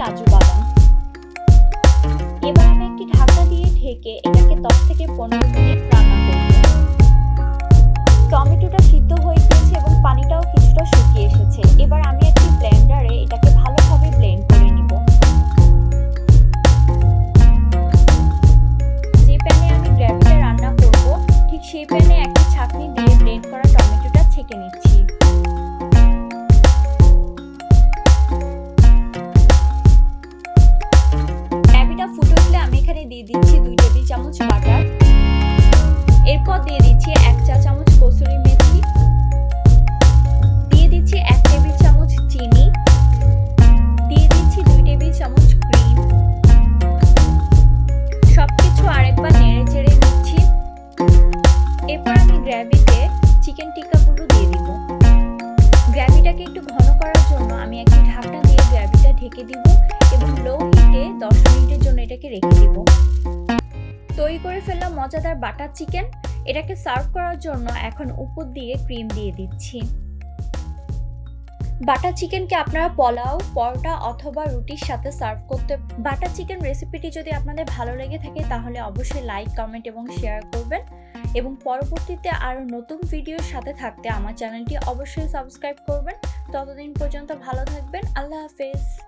কাজু বাদাম। এবার আমি একটি ঢাকনা দিয়ে ঢেকে এটাকে 10 থেকে 15 মিনিট রান্না করব। টমেটোটা সিদ্ধ হয়ে গিয়েছে এবং পানিটাও কিছুটা শুকিয়ে এসেছে। এবার আমি একটি ব্লেন্ডারে এটাকে ভালোভাবে ব্লেন্ড করে নিব। যে প্যানে আমি গ্রেভিটা রান্না করব ঠিক সেই প্যানে একটি ছাঁকনি দিয়ে ব্লেন্ড করা টমেটোটা ছেঁকে নিচ্ছি। গ্রেভিটা ফুটে উঠলে আমি এখানে দিয়ে দিচ্ছি 2 টেবিল চামচ বাটার। এরপর দিয়ে দিচ্ছি 1 চা চামচ কসুরি মেথি, দিয়ে দিচ্ছি 1 টেবিল চামচ চিনি, দিয়ে দিচ্ছি 2 টেবিল চামচ ক্রিম। সবকিছু আরেকবার নেড়ে চেড়ে নিচ্ছি। এরপর আমি গ্রেভিতে চিকেন টিক্কাগুলো দিয়ে দিব। গ্রেভিটাকে একটু ঘন করার জন্য আমি একটি ঢাকনা দিয়ে গ্রেভিটা ঢেকে দিব এবং লো হিটে 10 মিনিটের জন্য এটাকে রেখে দিব। তৈরি করে ফেললাম মজাদার বাটার চিকেন। এটাকে সার্ভ করার জন্য এখন উপর দিয়ে ক্রিম দিয়ে দিচ্ছি। বাটার চিকেনকে আপনারা পোলাও, পরোটা অথবা রুটির সাথে সার্ভ করতে। বাটার চিকেন রেসিপিটি যদি আপনাদের ভালো লেগে থাকে তাহলে অবশ্যই লাইক, কমেন্ট এবং শেয়ার করবেন এবং পরবর্তীতে আরও নতুন ভিডিওর সাথে থাকতে আমার চ্যানেলটি অবশ্যই সাবস্ক্রাইব করবেন। ততদিন পর্যন্ত ভালো থাকবেন। আল্লাহ হাফেজ।